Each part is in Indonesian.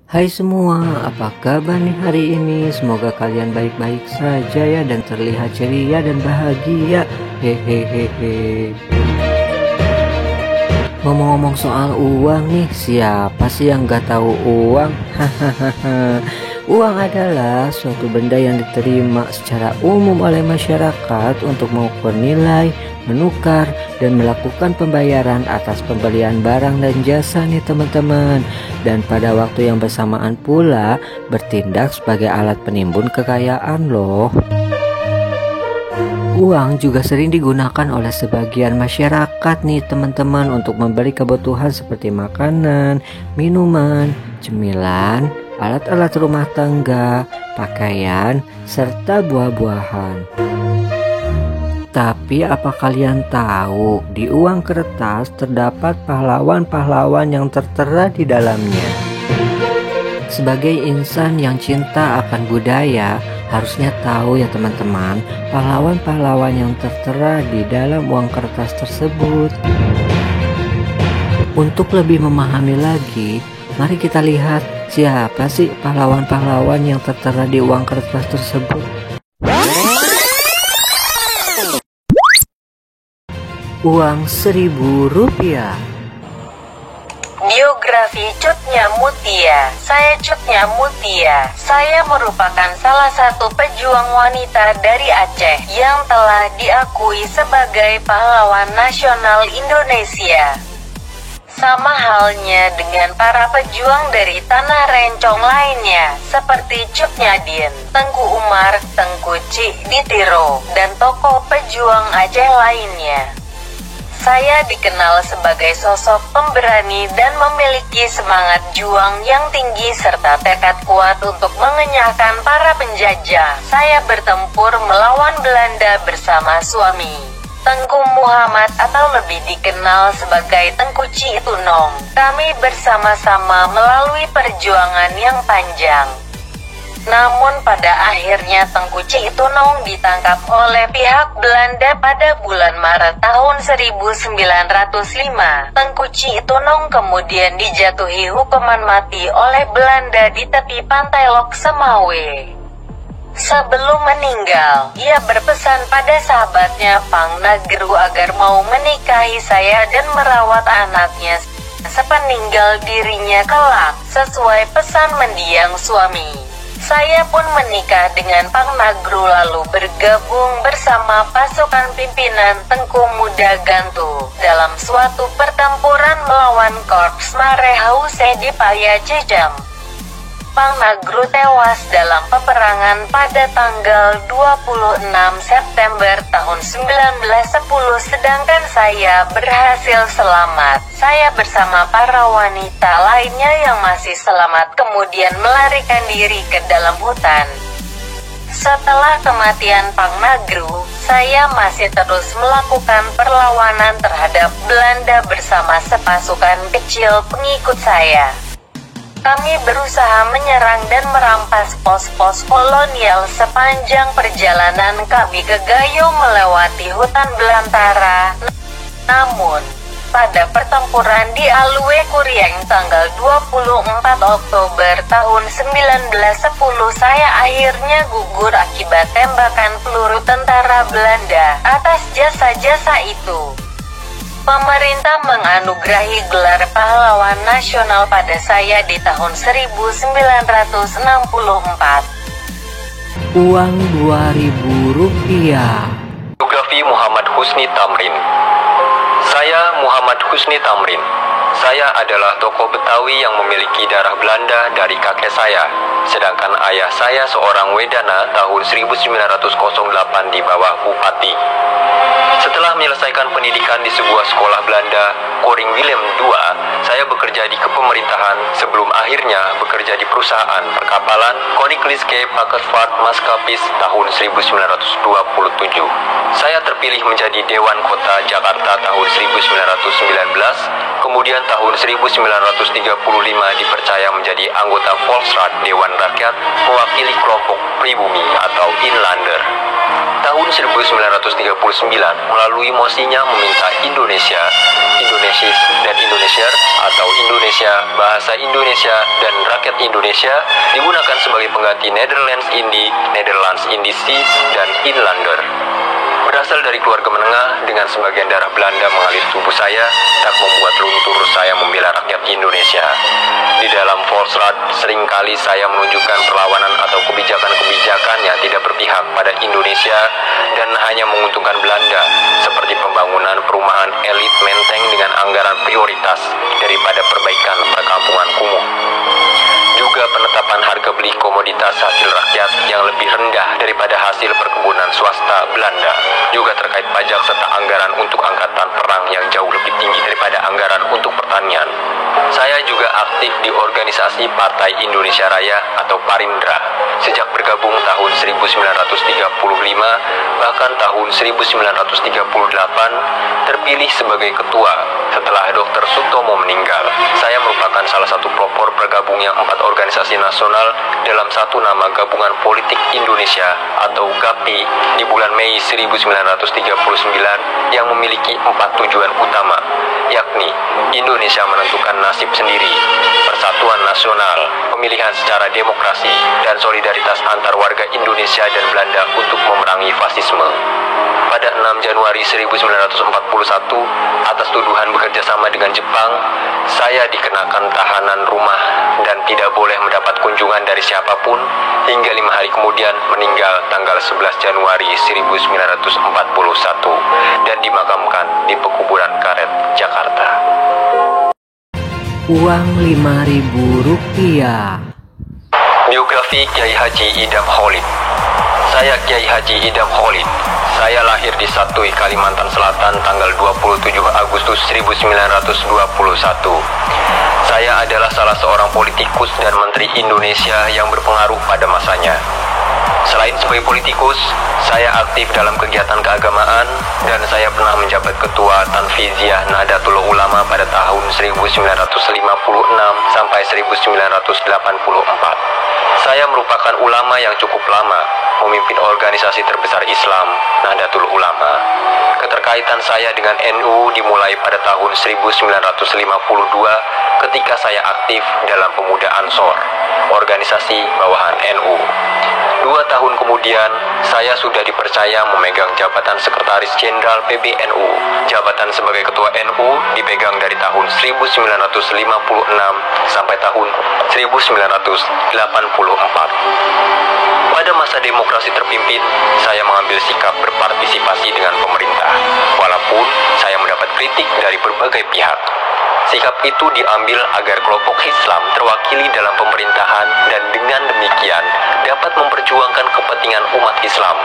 Hai semua, apa kabar nih hari ini? Semoga kalian baik-baik saja ya dan terlihat ceria dan bahagia. Hehehehe. Ngomong-ngomong soal uang nih, siapa sih yang gak tahu uang? Hahaha. Uang adalah suatu benda yang diterima secara umum oleh masyarakat untuk mengukur nilai, menukar, dan melakukan pembayaran atas pembelian barang dan jasa nih teman-teman. Dan pada waktu yang bersamaan pula bertindak sebagai alat penimbun kekayaan loh. Uang juga sering digunakan oleh sebagian masyarakat nih teman-teman untuk membeli kebutuhan seperti makanan, minuman, cemilan, alat-alat rumah tangga, pakaian, serta buah-buahan. Tapi apa kalian tahu di uang kertas terdapat pahlawan-pahlawan yang tertera di dalamnya? Sebagai insan yang cinta akan budaya, harusnya tahu ya teman-teman, pahlawan-pahlawan yang tertera di dalam uang kertas tersebut. Untuk lebih memahami lagi, mari kita lihat siapa sih pahlawan-pahlawan yang tertera di uang kertas tersebut. Uang Rp1.000. Biografi Cut Nyamutia. Saya Cut Nyamutia. Saya merupakan salah satu pejuang wanita dari Aceh yang telah diakui sebagai pahlawan nasional Indonesia. Sama halnya dengan para pejuang dari tanah rencong lainnya, seperti Cut Nyadin, Tengku Umar, Tengku Cik Ditiro, dan tokoh pejuang Aceh lainnya. Saya dikenal sebagai sosok pemberani dan memiliki semangat juang yang tinggi serta tekad kuat untuk mengenyahkan para penjajah. Saya bertempur melawan Belanda bersama suami, Tengku Muhammad atau lebih dikenal sebagai Tengku Citunong. Kami bersama-sama melalui perjuangan yang panjang. Namun pada akhirnya Tengku Citunong ditangkap oleh pihak Belanda pada bulan Maret tahun 1905. Tengku Citunong kemudian dijatuhi hukuman mati oleh Belanda di tepi pantai Lok Semawe. Sebelum meninggal, ia berpesan pada sahabatnya Pang Nagru agar mau menikahi saya dan merawat anaknya sepeninggal dirinya kelak, sesuai pesan mendiang suami. Saya pun menikah dengan Pang Nagru lalu bergabung bersama pasukan pimpinan Tengku Muda Gantu dalam suatu pertempuran melawan Korps Marehause di Payacejam. Pang Nagru tewas dalam peperangan pada tanggal 26 September tahun 1910 sedangkan saya berhasil selamat. Saya bersama para wanita lainnya yang masih selamat kemudian melarikan diri ke dalam hutan. Setelah kematian Pang Nagru, saya masih terus melakukan perlawanan terhadap Belanda bersama sepasukan kecil pengikut saya. Kami berusaha menyerang dan merampas pos-pos kolonial sepanjang perjalanan kami ke Gayo melewati hutan belantara. Namun, pada pertempuran di Alue Kurieng tanggal 24 Oktober tahun 1910 saya akhirnya gugur akibat tembakan peluru tentara Belanda. Atas jasa-jasa itu, pemerintah menganugerahi gelar pahlawan nasional pada saya di tahun 1964. Uang Rp2.000. Biografi Muhammad Husni Tamrin. Saya Muhammad Husni Tamrin. Saya adalah tokoh Betawi yang memiliki darah Belanda dari kakek saya, sedangkan ayah saya seorang Wedana tahun 1908 di bawah Bupati. Setelah menyelesaikan pendidikan di sebuah sekolah Belanda, Koring Willem II, saya bekerja di kepemerintahan sebelum akhirnya bekerja di perusahaan perkapalan Koninklijke Pakkersvaart Maskapis tahun 1927. Saya terpilih menjadi Dewan Kota Jakarta tahun 1919, Kemudian tahun 1935 dipercaya menjadi anggota Volksraad Dewan Rakyat mewakili kelompok pribumi atau Inlander. Tahun 1939 melalui mosinya meminta Indonesia, Indonesisch dan Indonesier atau Indonesia, bahasa Indonesia dan rakyat Indonesia digunakan sebagai pengganti Nederlands Indi, Nederlands Indische dan Inlander. Berasal dari keluarga menengah dengan sebagian darah Belanda mengalir tubuh saya, tak membuat luntur saya membela rakyat Indonesia. Di dalam Volksraad seringkali saya menunjukkan perlawanan atau kebijakan-kebijakan yang tidak berpihak pada Indonesia dan hanya menguntungkan Belanda, seperti pembangunan perumahan elit Menteng dengan anggaran prioritas daripada perbaikan perkampungan kumuh. Juga penetapan harga beli komoditas hasil rakyat yang lebih rendah daripada hasil perkebunan swasta Belanda. Juga terkait pajak serta anggaran untuk angkatan perang yang jauh lebih tinggi daripada anggaran untuk pertanian. Saya juga aktif di organisasi Partai Indonesia Raya atau Parindra. Sejak bergabung tahun 1935, bahkan tahun 1938, terpilih sebagai ketua setelah Dr. Sutomo meninggal. Saya merupakan salah satu pelopor bergabung yang 4 organisasi nasional dalam satu nama Gabungan Politik Indonesia atau GAPI di bulan Mei 1939 yang memiliki 4 tujuan utama, yakni Indonesia menentukan nasib sendiri, persatuan nasional, pemilihan secara demokrasi, dan solidaritas antar warga Indonesia dan Belanda untuk memerangi fasisme. Pada 6 Januari 1941, atas tuduhan bekerja sama dengan Jepang, saya dikenakan tahanan rumah dan tidak boleh mendapat kunjungan dari siapapun hingga 5 hari kemudian meninggal tanggal 11 Januari 1941 dan dimakamkan di Pekuburan Karet, Jakarta. Uang Rp5.000. Biografi Kiai Haji Idam Khalid. Saya Kiai Haji Idam Khalid. Saya lahir di Satui, Kalimantan Selatan tanggal 27 Agustus 1921. Saya adalah salah seorang politikus dan menteri Indonesia yang berpengaruh pada masanya. Selain sebagai politikus, saya aktif dalam kegiatan keagamaan dan saya pernah menjabat ketua Tanfiziyah Nahdlatul Ulama pada tahun 1956 sampai 1984. Saya merupakan ulama yang cukup lama memimpin organisasi terbesar Islam, Nahdlatul Ulama. Keterkaitan saya dengan NU dimulai pada tahun 1952 ketika saya aktif dalam Pemuda Ansor, organisasi bawahan NU. 2 tahun kemudian, saya sudah dipercaya memegang jabatan Sekretaris Jenderal PBNU. Jabatan sebagai Ketua NU dipegang dari tahun 1956 sampai tahun 1984. Pada masa demokrasi terpimpin, saya mengambil sikap berpartisipasi dengan pemerintah, walaupun saya mendapat kritik dari berbagai pihak. Sikap itu diambil agar kelompok Islam terwakili dalam pemerintahan dan dengan demikian dapat memperjuangkan kepentingan umat Islam,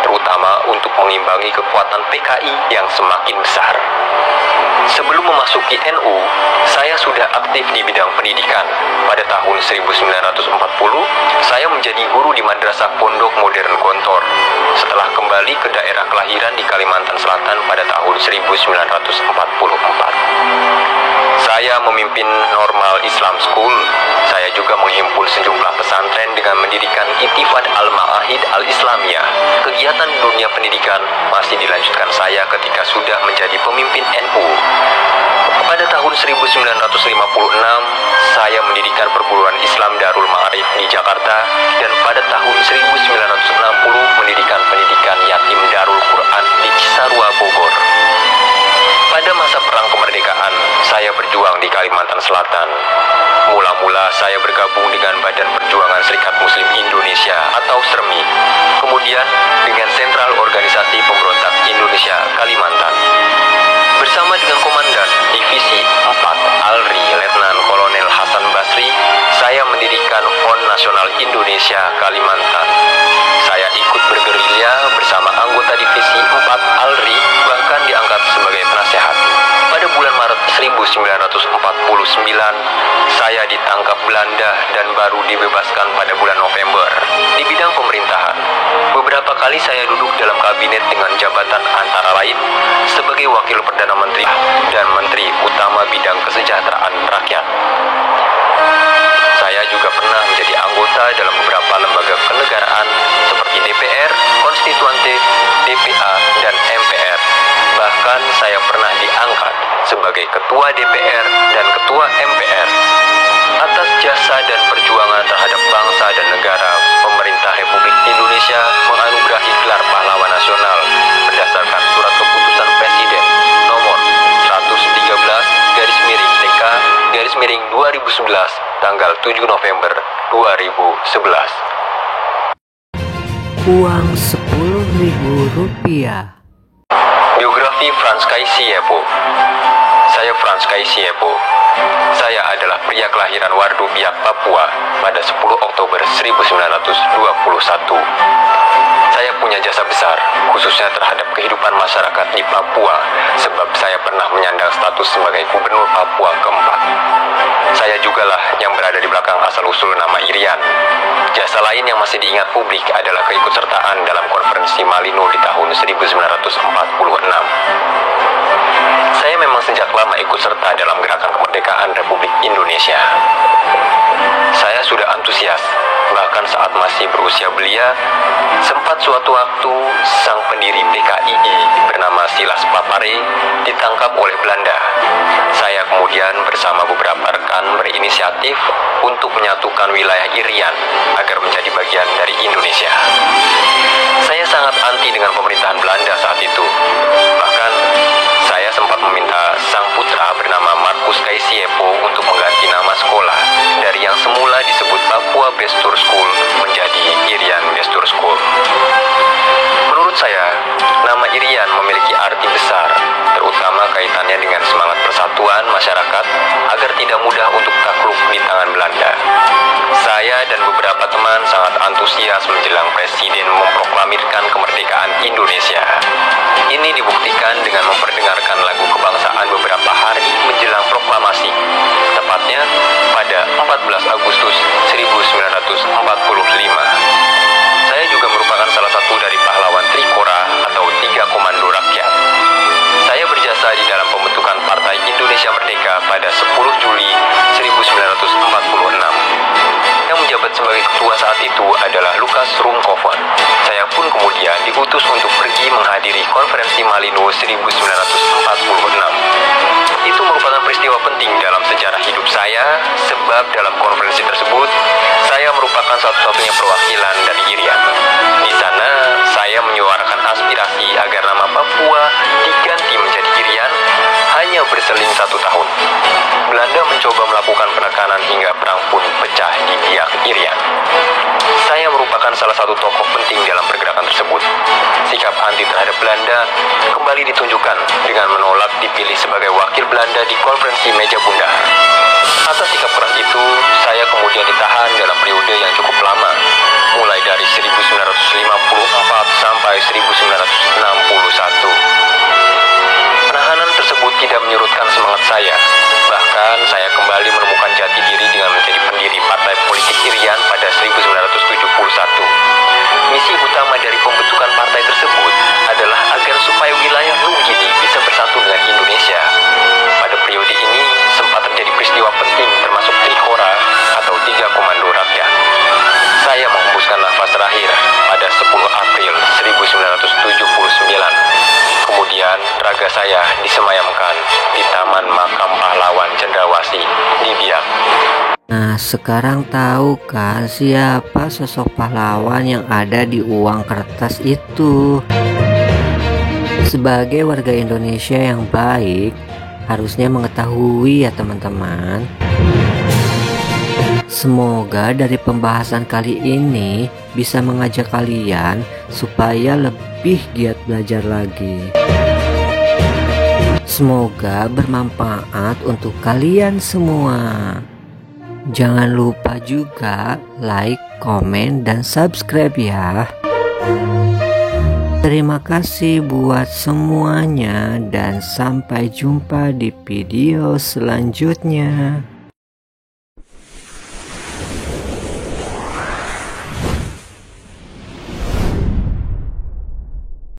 terutama untuk mengimbangi kekuatan PKI yang semakin besar. Sebelum memasuki NU, saya sudah aktif di bidang pendidikan. Pada tahun 1940, saya menjadi guru di Madrasah Pondok Modern Gontor. Setelah kembali ke daerah kelahiran di Kalimantan Selatan pada tahun 1944. Saya memimpin Normal Islam School. Saya juga menghimpun sejumlah pesantren dengan mendirikan Intifad Al-Ma'ahid Al-Islamiyah. Kegiatan dunia pendidikan masih dilanjutkan saya ketika sudah menjadi pemimpin NU. Pada tahun 1956, saya mendirikan perguruan Islam Darul Ma'arif di Jakarta dan pada tahun 1960 mendirikan pendidikan yatim Darul Quran di Cisarua, Bogor. Pada masa perang kemerdekaan, saya berjuang di Kalimantan Selatan. Mula-mula saya bergabung dengan Badan Perjuangan Serikat Muslim Indonesia atau SERMI. Kemudian dengan Sentral Organisasi Pemberontak Indonesia Kalimantan. Bersama dengan Komandan Divisi 4 Alri Letnan Kolonel Hasan Basri, saya mendirikan Front Nasional Indonesia Kalimantan. Saya ikut bergerilya bersama anggota Divisi 4 Alri, bahkan diangkat sebagai penasehat. Pada bulan Maret 1949, saya ditangkap Belanda dan baru dibebaskan pada bulan November. Di bidang pemerintahan, beberapa kali saya duduk dalam kabinet dengan jabatan antara lain sebagai Wakil Perdana Menteri dan Menteri Utama Bidang Kesejahteraan Rakyat. Saya juga pernah menjadi anggota dalam beberapa lembaga kenegaraan seperti DPR, Konstituante, DPA, dan MPR. Bahkan saya pernah diangkat sebagai Ketua DPR dan Ketua MPR. Atas jasa dan perjuangan terhadap bangsa dan negara, pemerintah Republik Indonesia menganugerahi gelar Pahlawan Nasional berdasarkan Surat Keputusan Presiden nomor 113/TK/2011 tanggal 7 November 2011. Uang Rp10.000. Biografi Frans Kai Siepo. Saya Frans Kai Siepo. Saya adalah pria kelahiran Wardu Biak, Papua pada 10 Oktober 1921. Saya punya jasa besar, khususnya terhadap kehidupan masyarakat di Papua, sebab saya pernah menyandang status sebagai Gubernur Papua keempat. Saya jugalah yang berada di belakang asal-usul nama Irian. Jasa lain yang masih diingat publik adalah keikutsertaan dalam konferensi Malino di tahun 1946. Saya memang sejak lama ikut serta dalam gerakan kemerdekaan Republik Indonesia. Saya sudah antusias, bahkan saat masih berusia belia, sempat suatu waktu sang pendiri PKII bernama Silas Papare ditangkap oleh Belanda. Saya kemudian bersama beberapa rekan berinisiatif untuk menyatukan wilayah Irian agar menjadi bagian dari Indonesia. Saya sangat anti dengan pemerintahan Belanda saat itu. Bahkan saya sempat meminta sang putra bernama Markus Kai Siepo untuk mengganti nama sekolah dari yang semula disebut Papua Bestur School menjadi Irian Bestur School. Menurut saya, nama Irian memiliki arti besar, terutama kaitannya dengan semangat persatuan masyarakat agar tidak mudah untuk takluk di tangan Belanda. Saya dan beberapa teman sangat antusias menjelang Presiden memproklamirkan kemerdekaan Indonesia. Ini dibuktikan dengan memperdengarkan lagu kebangsaan beberapa hari menjelang proklamasi, tepatnya pada 14 Agustus 1945. Saya juga merupakan salah satu dari pahlawan Trikora atau Tiga Komando Rakyat. Saya berjasa di dalam pembentukan Partai Indonesia Merdeka pada 10 Juli 1946. Yang menjabat sebagai ketua saat itu adalah Lukas Rumkoven. Saya pun kemudian diutus untuk pergi menghadiri konferensi Malino 1946. Itu merupakan peristiwa penting dalam sejarah hidup saya, sebab dalam konferensi tersebut, saya merupakan satu-satunya perwakilan dari Irian. Di sana, saya menyuarakan aspirasi agar nama Papua diganti menjadi Irian hanya berseling 1 tahun. Belanda mencoba melakukan penekanan hingga perang pun pecah di Biak Irian. Saya merupakan salah satu tokoh penting dalam pergerakan tersebut. Sikap anti terhadap Belanda kembali ditunjukkan dengan menolak dipilih sebagai wakil Belanda di konferensi Meja Bundar. Atas sikap keras itu, saya kemudian ditahan dalam periode yang cukup lama, mulai dari 1954 sampai 1961. Penahanan tersebut tidak menyurutkan semangat saya. Bahkan saya kembali menemukan jati diri dengan menjadi pendiri Partai Politik Irian pada 1971. Misi utama dari pembentukan partai tersebut adalah agar supaya wilayah Lunggini bisa bersatu dengan Indonesia. Pada periode ini sempat terjadi peristiwa penting termasuk Trikora atau Tiga Komando Rakyat. Saya menghembuskan nafas terakhir pada 10 April 1979. Kemudian raga saya disemayamkan di Taman Makam Pahlawan Cendrawasih di Biak. Nah, sekarang tahu kan siapa sosok pahlawan yang ada di uang kertas itu? Sebagai warga Indonesia yang baik, harusnya mengetahui ya teman-teman. Semoga dari pembahasan kali ini bisa mengajak kalian supaya lebih giat belajar lagi. Semoga bermanfaat untuk kalian semua. Jangan lupa juga like, komen, dan subscribe ya. Terima kasih buat semuanya dan sampai jumpa di video selanjutnya.